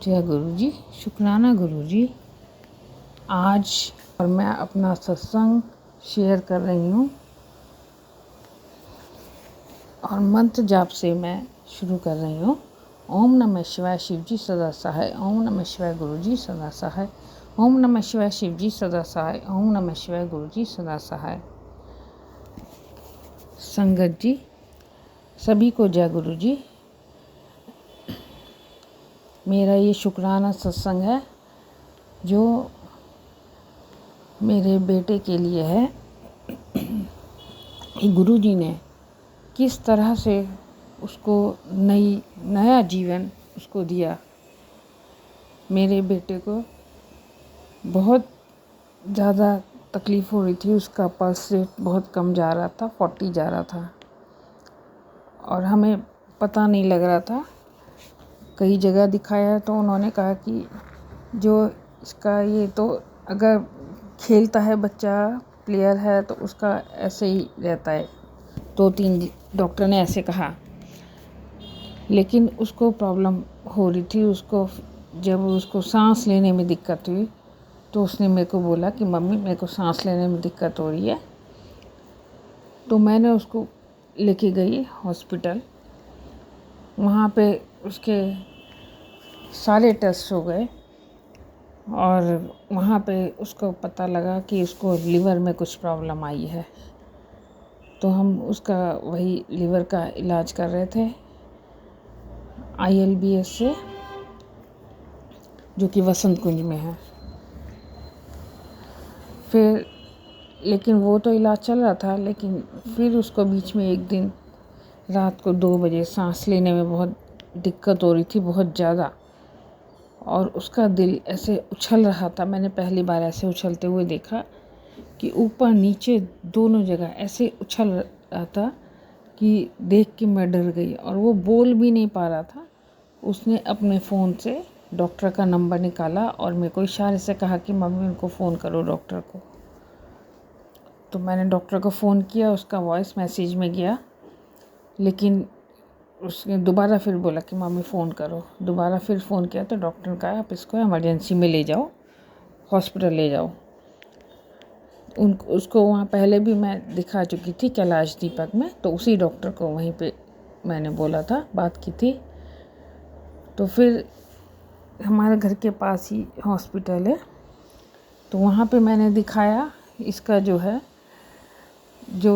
जय गुरु जी, शुक्राना गुरु जी। आज और मैं अपना सत्संग शेयर कर रही हूँ और मंत्र जाप से मैं शुरू कर रही हूँ। ओम नमः शिवाय शिव जी सदा सहाय, ओम नमः शिवाय गुरु जी सदा सहाय, ओम नमः शिवाय शिव जी सदा सहाय, ओम नमः शिवाय गुरु जी सदा सहाय। संगत जी, सभी को जय गुरु जी। मेरा ये शुक्राना सत्संग है जो मेरे बेटे के लिए है कि गुरु जी ने किस तरह से उसको नया जीवन उसको दिया। मेरे बेटे को बहुत ज़्यादा तकलीफ़ हो रही थी, उसका पल्स रेट बहुत कम जा रहा था, 40 जा रहा था और हमें पता नहीं लग रहा था। कई जगह दिखाया तो उन्होंने कहा कि जो इसका ये तो अगर खेलता है बच्चा, प्लेयर है तो उसका ऐसे ही रहता है। 2-3 डॉक्टर ने ऐसे कहा, लेकिन उसको प्रॉब्लम हो रही थी। जब उसको सांस लेने में दिक्कत हुई तो उसने मेरे को बोला कि मम्मी मेरे को सांस लेने में दिक्कत हो रही है। तो मैंने उसको लेके गई हॉस्पिटल। वहाँ पे उसके सारे टेस्ट हो गए और वहाँ पे उसको पता लगा कि उसको लीवर में कुछ प्रॉब्लम आई है। तो हम उसका वही लीवर का इलाज कर रहे थे ILBS से, जो कि वसंत कुंज में है। फिर लेकिन वो तो इलाज चल रहा था, लेकिन फिर उसको बीच में एक दिन रात को 2 बजे सांस लेने में बहुत दिक्कत हो रही थी, बहुत ज़्यादा, और उसका दिल ऐसे उछल रहा था। मैंने पहली बार ऐसे उछलते हुए देखा कि ऊपर नीचे दोनों जगह ऐसे उछल रहा था कि देख के मैं डर गई। और वो बोल भी नहीं पा रहा था। उसने अपने फ़ोन से डॉक्टर का नंबर निकाला और मेरे को इशारे से कहा कि मम्मी उनको फ़ोन करो डॉक्टर को। तो मैंने डॉक्टर को फ़ोन किया, उसका वॉइस मैसेज में गया, लेकिन उसने दोबारा फिर बोला कि मम्मी फ़ोन करो। दोबारा फिर फ़ोन किया तो डॉक्टर ने कहा आप इसको इमरजेंसी में ले जाओ, हॉस्पिटल ले जाओ। उसको वहाँ पहले भी मैं दिखा चुकी थी कैलाश दीपक में, तो उसी डॉक्टर को वहीं पे मैंने बोला था, बात की थी। तो फिर हमारे घर के पास ही हॉस्पिटल है, तो वहाँ पे मैंने दिखाया। इसका जो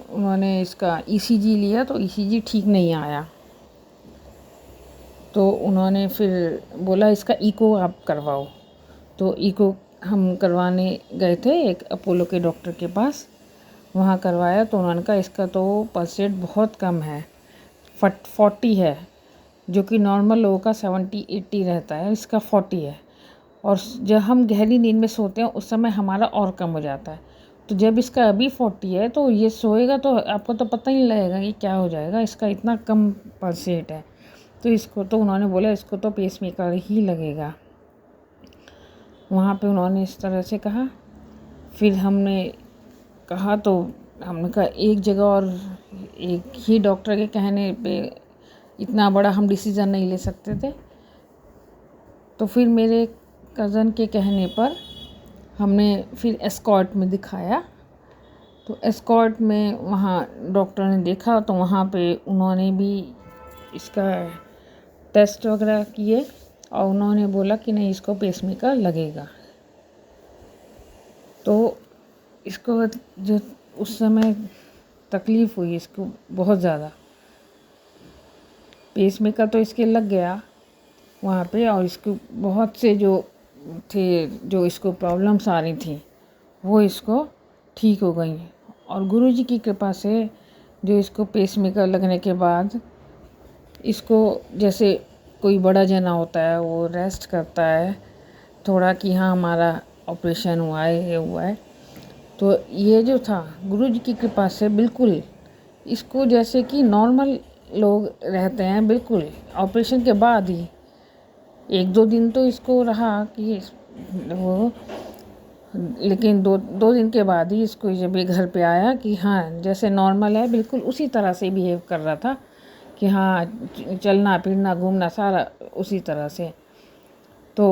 उन्होंने इसका ECG लिया तो ECG ठीक नहीं आया। तो उन्होंने फिर बोला इसका ईको आप करवाओ। तो ईको हम करवाने गए थे एक अपोलो के डॉक्टर के पास। वहाँ करवाया तो उन्होंने कहा इसका तो पल्स रेट बहुत कम है, 40 है, जो कि नॉर्मल लोगों का 70-80 रहता है, इसका 40 है। और जब हम गहरी नींद में सोते हैं उस समय हमारा और कम हो जाता है। तो जब इसका अभी 40 है तो ये सोएगा तो आपको तो पता ही नहीं लगेगा कि क्या हो जाएगा, इसका इतना कम पल्स रेट है। तो उन्होंने बोला इसको तो पेसमेकर ही लगेगा। वहाँ पे उन्होंने इस तरह से कहा। फिर हमने कहा तो हमने कहा एक जगह और एक ही डॉक्टर के कहने पे इतना बड़ा हम डिसीज़न नहीं ले सकते थे। तो फिर मेरे कज़न के कहने पर हमने फिर एस्कॉर्ट में दिखाया। तो एस्कॉर्ट में वहाँ डॉक्टर ने देखा तो वहाँ पे उन्होंने भी इसका टेस्ट वगैरह किए और उन्होंने बोला कि नहीं इसको पेसमेकर लगेगा। तो इसको जो उस समय तकलीफ़ हुई इसको बहुत ज़्यादा। पेसमेकर तो इसके लग गया वहाँ पे, और इसको बहुत से जो इसको प्रॉब्लम्स आ रही थी वो इसको ठीक हो गई। और गुरु जी की कृपा से जो इसको पेसमेकर लगने के बाद इसको जैसे कोई बड़ा जना होता है वो रेस्ट करता है थोड़ा कि हाँ हमारा ऑपरेशन हुआ है, ये हुआ है। तो ये जो था गुरु जी की कृपा से बिल्कुल इसको जैसे कि नॉर्मल लोग रहते हैं, बिल्कुल ऑपरेशन के बाद ही 1-2 दिन तो इसको रहा कि वो, लेकिन दो दिन के बाद ही इसको जब ये घर पे आया कि हाँ जैसे नॉर्मल है, बिल्कुल उसी तरह से बिहेव कर रहा था कि हाँ चलना फिरना घूमना सारा उसी तरह से। तो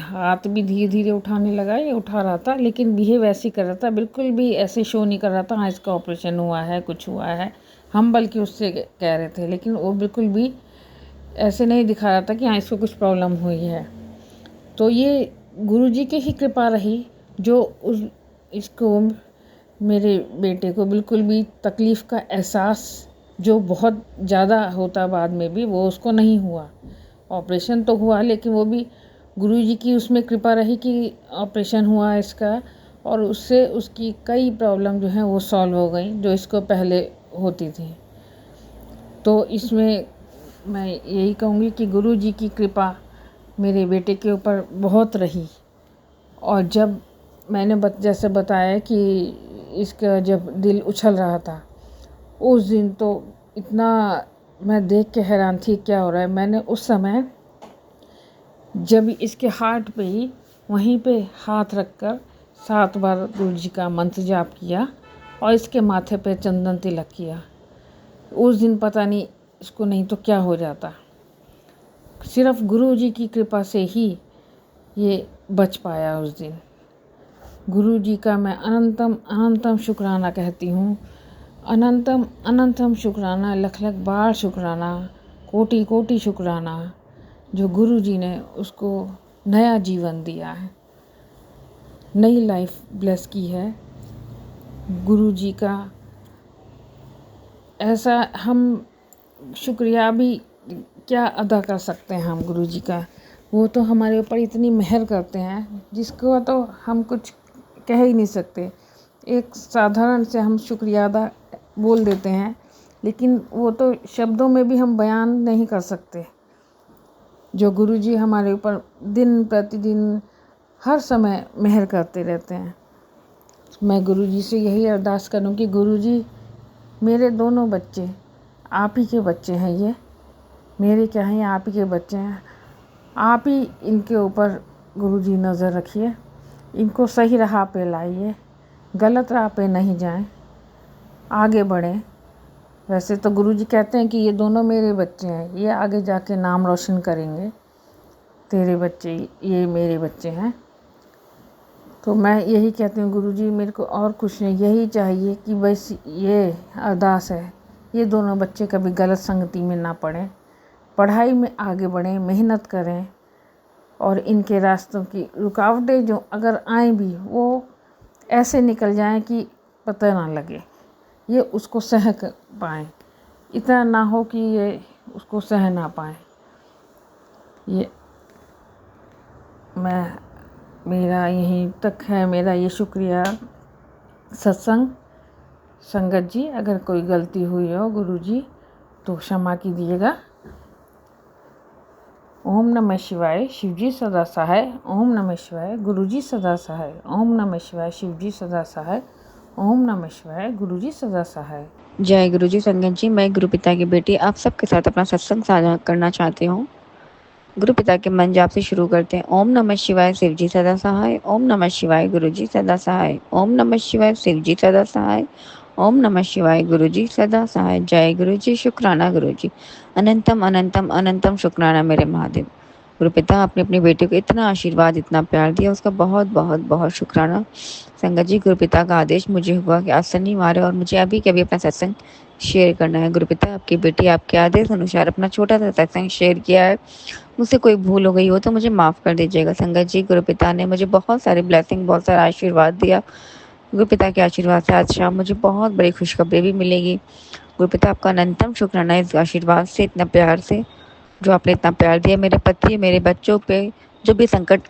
हाथ भी धीरे धीरे उठाने लगा, ये उठा रहा था, लेकिन बिहेव ऐसे ही कर रहा था, बिल्कुल भी ऐसे शो नहीं कर रहा था हाँ इसका ऑपरेशन हुआ है, कुछ हुआ है। हम बल्कि उससे कह रहे थे, लेकिन वो बिल्कुल भी ऐसे नहीं दिखा रहा था कि हाँ इसको कुछ प्रॉब्लम हुई है। तो ये गुरुजी की ही कृपा रही जो इसको, मेरे बेटे को बिल्कुल भी तकलीफ़ का एहसास जो बहुत ज़्यादा होता बाद में भी, वो उसको नहीं हुआ। ऑपरेशन तो हुआ, लेकिन वो भी गुरुजी की उसमें कृपा रही कि ऑपरेशन हुआ इसका, और उससे उसकी कई प्रॉब्लम जो हैं वो सॉल्व हो गई जो इसको पहले होती थी। तो इसमें मैं यही कहूँगी कि गुरुजी की कृपा मेरे बेटे के ऊपर बहुत रही। और जब मैंने जैसे बताया कि इसका जब दिल उछल रहा था, उस दिन तो इतना मैं देख के हैरान थी क्या हो रहा है। मैंने उस समय जब इसके हार्ट पे ही वहीं पे हाथ रखकर 7 बार गुरुजी का मंत्र जाप किया और इसके माथे पे चंदन तिलक किया। उस दिन पता नहीं इसको नहीं तो क्या हो जाता। सिर्फ गुरुजी की कृपा से ही ये बच पाया उस दिन। गुरुजी का मैं अनंतम अनंतम शुक्राना कहती हूँ। अनंतम अनंतम शुक्राना, लख लख बार शुक्राना, कोटि कोटि शुक्राना, जो गुरुजी ने उसको नया जीवन दिया है, नई लाइफ ब्लेस की है। गुरुजी का ऐसा हम शुक्रिया भी क्या अदा कर सकते हैं हम गुरुजी का। वो तो हमारे ऊपर इतनी मेहर करते हैं जिसको तो हम कुछ कह ही नहीं सकते। एक साधारण से हम शुक्रिया अदा बोल देते हैं, लेकिन वो तो शब्दों में भी हम बयान नहीं कर सकते। जो गुरुजी हमारे ऊपर दिन प्रतिदिन हर समय मेहर करते रहते हैं। मैं गुरुजी से यही अरदास करूं कि गुरुजी, मेरे दोनों बच्चे आप ही के बच्चे हैं, ये मेरे क्या हैं, आप ही के बच्चे हैं। आप ही इनके ऊपर गुरुजी नज़र रखिए, इनको सही राह पे लाइए, गलत राह पे नहीं जाएं, आगे बढ़ें। वैसे तो गुरुजी कहते हैं कि ये दोनों मेरे बच्चे हैं, ये आगे जाके नाम रोशन करेंगे, तेरे बच्चे ये मेरे बच्चे हैं। तो मैं यही कहती हूँ गुरुजी, मेरे को और कुछ नहीं, यही चाहिए कि बस ये अरदास है, ये दोनों बच्चे कभी गलत संगति में ना पड़ें, पढ़ाई में आगे बढ़ें, मेहनत करें, और इनके रास्तों की रुकावटें जो अगर आएँ भी वो ऐसे निकल जाएं कि पता ना लगे, ये उसको सह पाएँ, इतना ना हो कि ये उसको सह ना पाएँ। ये मेरा यहीं तक है, मेरा ये शुक्रिया। सत्संग संगत जी, अगर कोई गलती हुई हो गुरुजी तो क्षमा कीजिएगा। ओम नमः शिवाय, शिवजी सदा सहाय। ओम नमः शिवाय, गुरुजी सदा सहाय। ओम नमः शिवाय, शिवजी सदा सहाय। ओम नमः शिवाय, गुरुजी सदा सहाय। जय गुरुजी। संगत जी, मैं गुरु पिता की बेटी आप सबके साथ अपना सत्संग साझा करना चाहती हूँ। गुरु पिता के मन जाप से शुरू करते हैं। ओम नमः शिवाय, शिवजी सदा सहाय। ओम नमः शिवाय, गुरुजी सदा सहाय। ओम नमः शिवाय, शिवजी सदा सहाय। ओम नमः शिवाय, गुरुजी सदा सहाय। जय गुरुजी। शुक्राना गुरुजी, अनंतम अनंतम अनंतम शुक्राना मेरे महादेव। गुरु पिता आपने अपनी बेटी को इतना आशीर्वाद, इतना प्यार दिया, उसका बहुत बहुत बहुत शुक्राना। संगत जी, गुरु पिता का आदेश मुझे हुआ कि आज शनिवार है और मुझे अभी के अभी अपना सत्संग शेयर करना है। गुरु पिता, आपकी बेटी आपके आदेश अनुसार अपना छोटा सा सत्संग शेयर किया है। मुझसे कोई भूल हो गई हो तो मुझे माफ़ कर दीजिएगा। संगत जी, गुरु पिता ने मुझे बहुत सारी ब्लेसिंग, बहुत सारा आशीर्वाद दिया। गुरु पिता के आशीर्वाद से आज शाम मुझे बहुत बड़ी खुशखबरी भी मिलेगी। गुरु पिता, आपका अनंतम शुक्राना इस आशीर्वाद से, इतना प्यार से, जो आपने इतना प्यार दिया मेरे पति, मेरे बच्चों पे जो भी संकट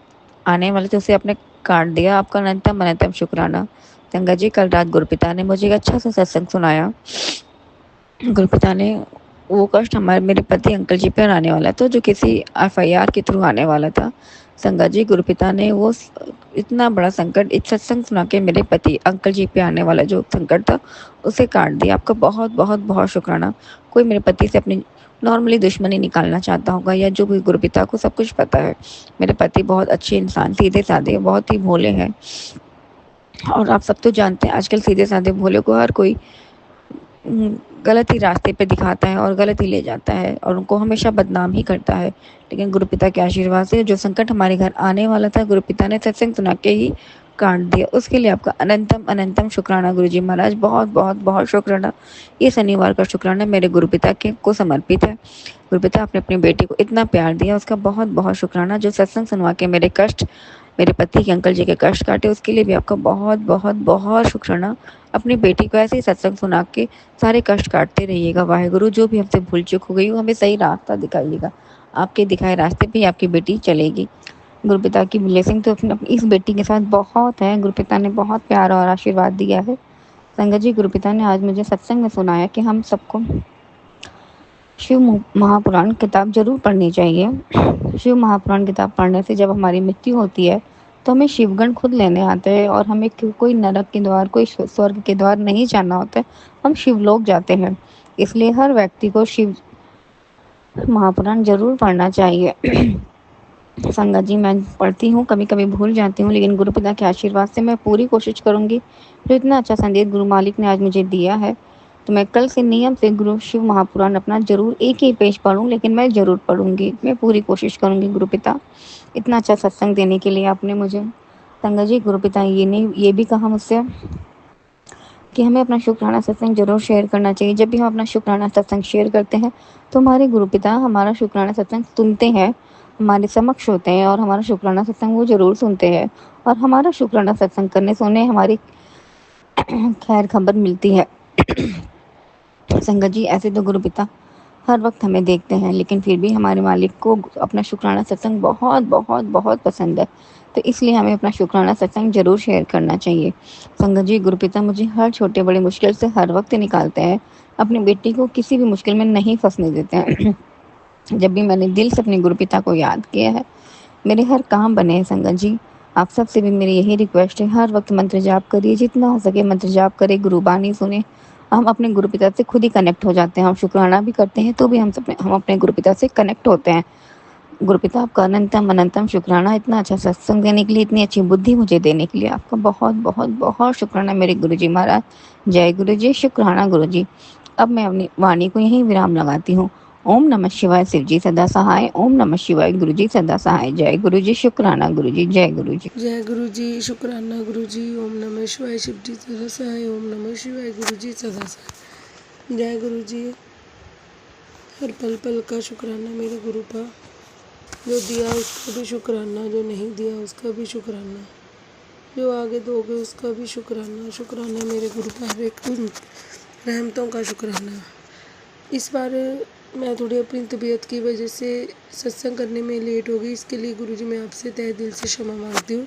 आने वाले थे उसे आपने काट दिया। आपका अनंतम अनंतम शुक्राना। संगत जी, कल रात गुरु पिता ने मुझे एक अच्छा सा सत्संग सुनाया। गुरु पिता ने वो कष्ट हमारे मेरे पति अंकल जी पर आने वाला था, जो किसी एफआईआर के थ्रू आने वाला था। संगत जी, गुरु पिता ने वो इतना बड़ा संकट इस सत्संग सुना के मेरे पति अंकल जी पे आने वाला जो संकट था उसे काट दिया। आपका बहुत बहुत बहुत शुक्राना। कोई मेरे पति से अपनी नॉर्मली दुश्मनी निकालना चाहता होगा या जो भी, गुरु पिता को सब कुछ पता है। मेरे पति बहुत अच्छे इंसान, सीधे साधे, बहुत ही भोले हैं। और आप सब तो जानते हैं आजकल सीधे साधे भोले को हर कोई गलत ही रास्ते पे दिखाता है और गलत ही ले जाता है और उनको हमेशा बदनाम ही करता है। लेकिन गुरुपिता के आशीर्वाद से जो संकट हमारे घर आने वाला था, गुरुपिता ने सत्संग सुना के ही काट दिया। उसके लिए आपका अनंतम अनंतम शुक्राना गुरुजी महाराज, बहुत बहुत बहुत शुक्राना। ये शनिवार का शुक्राना मेरे गुरुपिता के को समर्पित है। गुरुपिता, आपने अपनी बेटी को इतना प्यार दिया, उसका बहुत बहुत शुक्राना। जो सत्संग सुनवा के मेरे पति के अंकल जी के कष्ट काटे, उसके लिए भी आपका बहुत बहुत बहुत शुक्राना। अपनी बेटी को ऐसे ही सत्संग सुना के सारे कष्ट काटते रहिएगा। वाहेगुरु, जो भी हमसे भूल चूक हो गई वो हमें सही रास्ता दिखाइएगा। आपके दिखाए रास्ते पे ही आपकी बेटी चलेगी। गुरुपिता की ब्लेसिंग तो इस बेटी के साथ बहुत है। गुरुपिता ने बहुत प्यार और आशीर्वाद दिया है। संगत जी, गुरुपिता ने आज मुझे सत्संग में सुनाया कि हम सबको शिव महापुराण किताब जरूर पढ़नी चाहिए। शिव महापुराण किताब पढ़ने से जब हमारी मृत्यु होती है तो हमें शिवगण खुद लेने आते हैं और हमें कोई नरक के द्वार, कोई स्वर्ग के द्वार नहीं जाना होता है, हम शिवलोक जाते हैं। इसलिए हर व्यक्ति को शिव महापुराण जरूर पढ़ना चाहिए। संगत जी, मैं पढ़ती हूँ, कभी कभी भूल जाती हूँ, लेकिन गुरुपिता के आशीर्वाद से मैं पूरी कोशिश करूंगी। जो इतना अच्छा संदेश गुरु मालिक ने आज मुझे दिया है, तो मैं कल से नियम से गुरु शिव महापुराण अपना जरूर एक ही पेज पढ़ूं, लेकिन मैं जरूर पढ़ूंगी। मैं पूरी कोशिश करूंगी। गुरुपिता, इतना अच्छा सत्संग देने के लिए आपने मुझे। संगत जी, गुरुपिता ये भी कहा मुझसे कि हमें अपना शुक्राना सत्संग जरूर शेयर करना चाहिए। जब भी हम अपना शुक्राना सत्संग शेयर करते हैं तो हमारे गुरुपिता हमारा शुक्राना सत्संग सुनते हैं, हमारे समक्ष होते हैं और हमारा शुक्राना सत्संग वो जरूर सुनते हैं। और हमारा शुक्राना सत्संग करने से उन्हें हमारी खैर खबर मिलती है। संगत जी, ऐसे तो गुरुपिता हर वक्त हमें देखते हैं, लेकिन फिर भी हमारे मालिक को अपना शुक्राना सत्संग बहुत बहुत बहुत पसंद है। तो इसलिए हमें अपना शुक्राना सत्संग जरूर शेयर करना चाहिए। संगत जी, गुरुपिता मुझे हर छोटे बड़े मुश्किल से हर वक्त निकालते हैं। अपनी बेटी को किसी भी मुश्किल में नहीं फंसने देते हैं। जब भी मैंने दिल से अपने गुरुपिता को याद किया है, मेरे हर काम बने हैं। संगत जी, आप सबसे भी मेरी यही रिक्वेस्ट है, हर वक्त मंत्र जाप करिए, जितना हो सके मंत्र जाप करें, गुरुबानी सुने। हम अपने गुरुपिता से खुद ही कनेक्ट हो जाते हैं। हम शुक्राना भी करते हैं तो भी हम अपने गुरुपिता से कनेक्ट होते हैं। गुरुपिता, आपका अनंतम अनंतम शुक्राना, इतना अच्छा सत्संग देने के लिए, इतनी अच्छी बुद्धि मुझे देने के लिए आपका बहुत बहुत बहुत शुक्राना मेरे गुरुजी महाराज। जय गुरु जी, शुक्राना गुरु जी। अब मैं अपनी वाणी को यहीं विराम लगाती हूँ। ओम नमः शिवाय, शिव जी सदा सहाय। ओम नमः शिवाय, गुरु जी सदा सहाय। जय गुरु जी, शुक्राना गुरु जी। जय गुरु जी। जय गुरु जी, शुक्राना गुरु जी। ओम नमः शिवाय, शिव जी सदा सहाय। ओम नमः शिवाय, गुरु जी सदा सहाय। जय गुरु जी। हर पल पल का शुक्राना मेरे गुरु का, जो दिया उसका भी शुक्राना, जो नहीं दिया उसका भी शुक्राना, जो आगे दोगे उसका भी शुक्राना। शुक्राना मेरे गुरु का, हर एक रहमतों का शुक्राना। इस बार मैं थोड़ी अपनी तबीयत की वजह से सत्संग करने में लेट हो गई, इसके लिए गुरुजी मैं आपसे तहे दिल से क्षमा मांगती हूँ।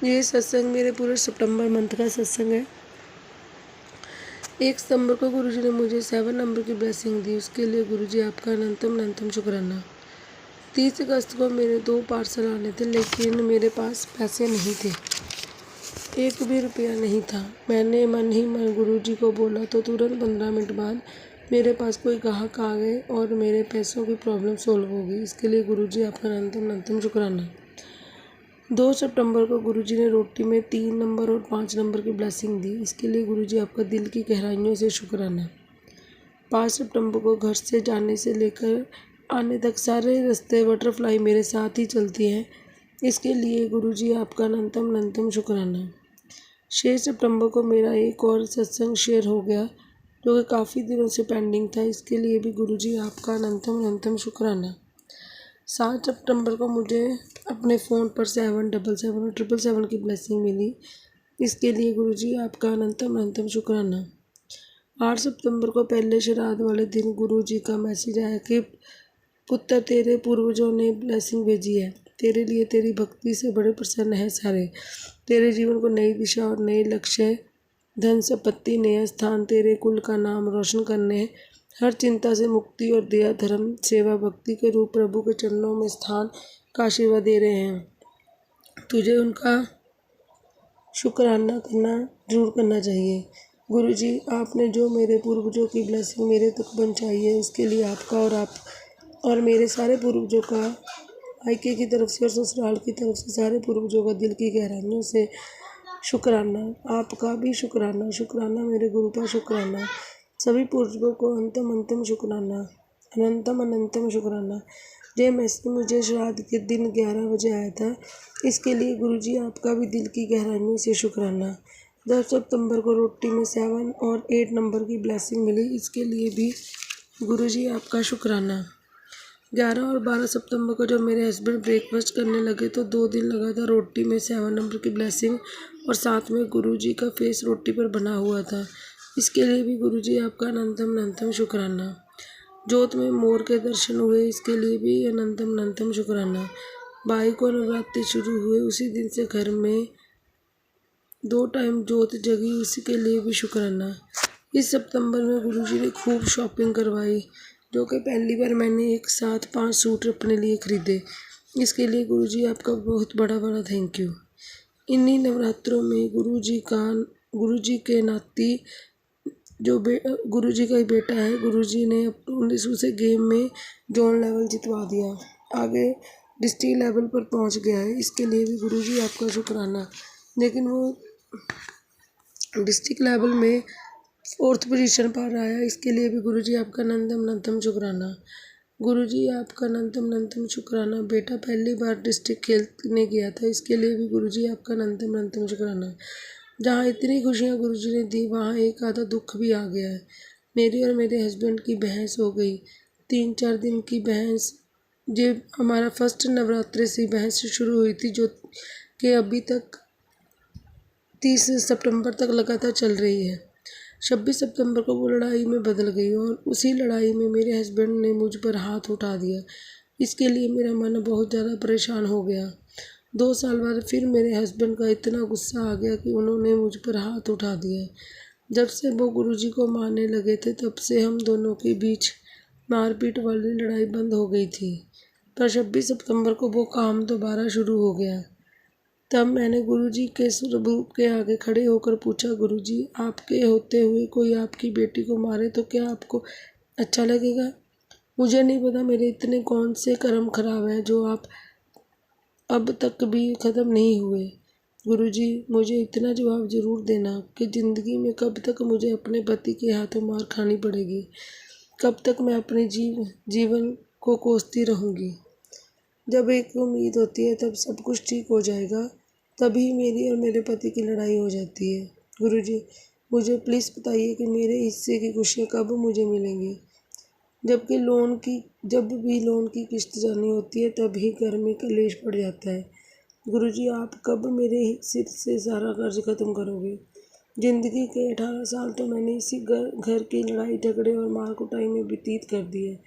ये सत्संग मेरे पूरे सितंबर मंथ का सत्संग है। 1 सितंबर को गुरुजी ने मुझे 7 नंबर की ब्लेसिंग दी, उसके लिए गुरुजी आपका अनंतम अनंतम शुक्राना। 30 अगस्त को मेरे 2 पार्सल आने थे, लेकिन मेरे पास पैसे नहीं थे, 1 भी रुपया नहीं था। मैंने मन ही मन गुरुजी को बोला तो तुरंत 15 मिनट बाद मेरे पास कोई ग्राहक आ गए और मेरे पैसों की प्रॉब्लम सोल्व हो गई। इसके लिए गुरुजी आपका अनंतम अनंतम शुक्राना। 2 सितंबर को गुरुजी ने रोटी में 3 नंबर और 5 नंबर की ब्लेसिंग दी, इसके लिए गुरुजी आपका दिल की गहराइयों से शुक्राना। 5 सितंबर को घर से जाने से लेकर आने तक सारे रास्ते बटरफ्लाई मेरे साथ ही चलती हैं, इसके लिए गुरुजी आपका अनंतम अनंतम शुक्राना। 6 सितंबर को मेरा एक और सत्संग शेयर हो गया, जो कि काफ़ी दिनों से पेंडिंग था, इसके लिए भी गुरुजी आपका अनंतम अनंतम शुक्राना। 7 सितंबर को मुझे अपने फ़ोन पर 777 और 777 की ब्लेसिंग मिली, इसके लिए गुरुजी आपका अनंतम अनंतम शुक्राना। 8 सितंबर को पहले श्राद्ध वाले दिन गुरुजी का मैसेज आया कि पुत्र, तेरे पूर्वजों ने ब्लेसिंग भेजी है, तेरे लिए तेरी भक्ति से बड़े प्रसन्न है सारे। तेरे जीवन को नई दिशा और नए लक्ष्य, धन संपत्ति, नया स्थान, तेरे कुल का नाम रोशन करने, हर चिंता से मुक्ति और दया, धर्म, सेवा, भक्ति के रूप प्रभु के चरणों में स्थान का आशीर्वाद दे रहे हैं। तुझे उनका शुक्राना जरूर करना चाहिए। गुरुजी, आपने जो मेरे पूर्वजों की ब्लेसिंग मेरे तक पहुंचाई है, उसके लिए आपका और मेरे सारे पूर्वजों का, मायके की तरफ से और ससुराल की तरफ से सारे पूर्वजों का दिल की गहराइयों से शुक्राना। आपका भी शुक्राना। शुक्राना मेरे गुरु का शुक्राना। सभी पूर्वजों को अनंतम शुक्राना, अनंतम शुक्राना। ये मैसेज मुझे श्राद्ध के दिन 11 बजे आया था। इसके लिए गुरुजी आपका भी दिल की गहराइयों से शुक्राना। 10 सितंबर को रोटी में 7 और 8 नंबर की ब्लेसिंग मिली, इसके लिए भी गुरुजी आपका शुक्राना। 11 और 12 सितंबर को जब मेरे हस्बैंड ब्रेकफास्ट करने लगे तो 2 दिन लगा था रोटी में 7 नंबर की ब्लेसिंग और साथ में गुरुजी का फेस रोटी पर बना हुआ था। इसके लिए भी गुरुजी आपका अनंतम शुक्राना। जोत में मोर के दर्शन हुए, इसके लिए भी अनंतम शुक्राना। भाई को नवरात्रि शुरू हुए, उसी दिन से घर में 2 टाइम जोत जगी, उसी के लिए भी शुक्राना। इस सितंबर में गुरुजी ने खूब शॉपिंग करवाई, जो कि पहली बार मैंने एक साथ 5 सूट अपने लिए खरीदे। इसके लिए गुरुजी आपका बहुत बड़ा थैंक यू। इन्हीं नवरात्रों में गुरुजी के नाती गुरुजी का ही बेटा है, गुरुजी ने 19 से गेम में जोन लेवल जितवा दिया, आगे डिस्ट्रिक्ट लेवल पर पहुंच गया है। इसके लिए भी गुरुजी आपका शुक्राना। लेकिन वो डिस्ट्रिक्ट लेवल में 4th पोजीशन पर आया, इसके लिए भी गुरुजी आपका अनंतम शुक्राना। गुरुजी आपका अनंतम शुक्राना। बेटा पहली बार डिस्ट्रिक्ट खेलने गया था, इसके लिए भी गुरुजी आपका अनंतम शुक्राना। जहाँ इतनी खुशियाँ गुरुजी ने दी, वहाँ एक आधा दुख भी आ गया है। मेरी और मेरे हस्बैंड की बहस हो गई, 3-4 दिन की बहस। ये हमारा फर्स्ट नवरात्रि से बहस शुरू हुई थी, जो कि अभी तक 30 सितंबर तक लगातार चल रही है। 26 सितंबर को वो लड़ाई में बदल गई और उसी लड़ाई में मेरे हस्बैंड ने मुझ पर हाथ उठा दिया। इसके लिए मेरा मन बहुत ज़्यादा परेशान हो गया। 2 साल बाद फिर मेरे हस्बैंड का इतना गुस्सा आ गया कि उन्होंने मुझ पर हाथ उठा दिया। जब से वो गुरुजी को मारने लगे थे, तब से हम दोनों के बीच मारपीट वाली लड़ाई बंद हो गई थी। पर 26 सितंबर को वो काम दोबारा शुरू हो गया। तब मैंने गुरुजी के स्वरूप के आगे खड़े होकर पूछा, गुरुजी आपके होते हुए कोई आपकी बेटी को मारे तो क्या आपको अच्छा लगेगा? मुझे नहीं पता मेरे इतने कौन से कर्म खराब हैं जो आप अब तक भी ख़त्म नहीं हुए। गुरुजी मुझे इतना जवाब ज़रूर देना कि ज़िंदगी में कब तक मुझे अपने पति के हाथों मार खानी पड़ेगी, कब तक मैं अपने जीवन को कोसती रहूँगी। जब एक उम्मीद होती है तब सब कुछ ठीक हो जाएगा, तभी मेरी और मेरे पति की लड़ाई हो जाती है। गुरुजी मुझे प्लीज़ बताइए कि मेरे हिस्से की खुशियाँ कब मुझे मिलेंगी। जब भी लोन की किश्त जानी होती है, तभी घर में कलेश पड़ जाता है। गुरुजी आप कब मेरे सिर से सारा कर्ज खत्म करोगे? जिंदगी के 18 साल तो मैंने इसी घर की लड़ाई झगड़े और मार कुटाई में व्यतीत कर दिए।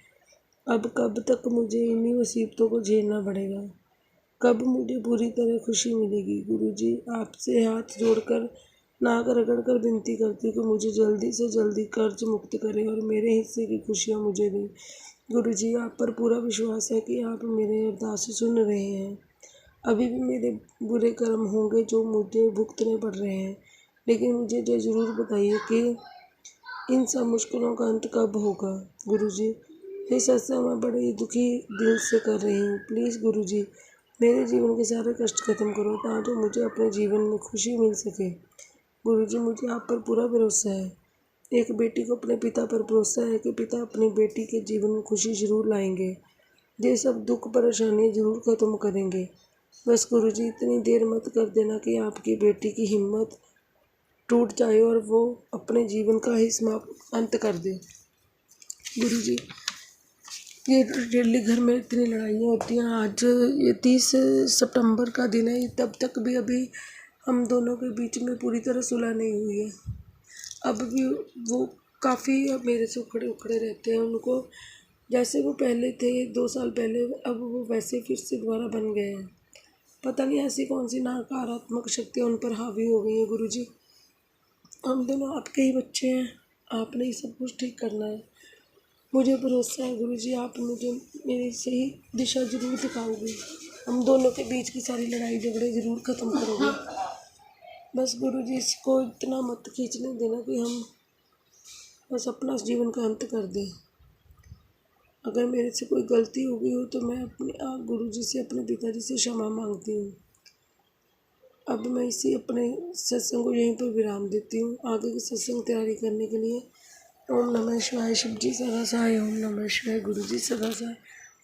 अब कब तक मुझे इन्हीं मुसीबतों को झेलना पड़ेगा? कब मुझे पूरी तरह खुशी मिलेगी? गुरुजी आपसे हाथ जोड़कर नाक रगड़कर विनती करती कि मुझे जल्दी से जल्दी कर्ज मुक्त करें और मेरे हिस्से की खुशियाँ मुझे दें। गुरुजी आप पर पूरा विश्वास है कि आप मेरे अरदास सुन रहे हैं। अभी भी मेरे बुरे कर्म होंगे जो मुझे भुगतने पड़ रहे हैं, लेकिन मुझे ये ज़रूर बताइए कि इन सब मुश्किलों का अंत कब होगा। गुरुजी ये सत्संग मैं बड़े ही दुखी दिल से कर रही हूँ। प्लीज़ गुरुजी मेरे जीवन के सारे कष्ट खत्म करो, ताकि मुझे अपने जीवन में खुशी मिल सके। गुरुजी मुझे आप पर पूरा भरोसा है। एक बेटी को अपने पिता पर भरोसा है कि पिता अपनी बेटी के जीवन में खुशी जरूर लाएंगे। ये सब दुख परेशानियाँ जरूर खत्म करेंगे। बस गुरुजी इतनी देर मत कर देना कि आपकी बेटी की हिम्मत टूट जाए और वो अपने जीवन का ही अंत कर दे। गुरुजी ये डेली घर में इतनी लड़ाइयाँ होती हैं। आज ये 30 सितंबर का दिन है, तब तक भी अभी हम दोनों के बीच में पूरी तरह सुलह नहीं हुई है। अब भी वो काफ़ी मेरे से उखड़े रहते हैं। उनको जैसे वो पहले थे 2 साल पहले, अब वो वैसे फिर से दोबारा बन गए हैं। पता नहीं ऐसी कौन सी नकारात्मक शक्तियाँ उन पर हावी हो गई हैं। गुरुजी हम दोनों आपके ही बच्चे हैं, आपने ही सब कुछ ठीक करना है। मुझे भरोसा है गुरुजी आप मुझे मेरी सही दिशा जरूर दिखाओगे। हम दोनों के बीच की सारी लड़ाई झगड़े जरूर ख़त्म करोगे। बस गुरुजी इसको इतना मत खींचने देना कि हम बस अपना जीवन का अंत कर दें। अगर मेरे से कोई गलती हो गई हो तो मैं अपने आप गुरुजी से, अपने पिताजी से क्षमा मांगती हूँ। अब मैं इसी अपने सत्संग को यहीं पर विराम देती हूँ। आगे की सत्संग तैयारी करने के लिए ओम नमः शिवाय शिव जी सदा सहाय। ओम नमः शिवाय गुरु जी सदा सहाय।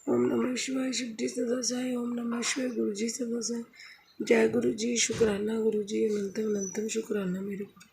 ओम नमः शिवाय शिव जी सदा सहाय। ओम नमः शिवाय गुरु जी सदा सहाय। जय गुरु जी, शुक्राना गुरु जी, अनंतम अनंतम शुक्राना मेरे गुरु।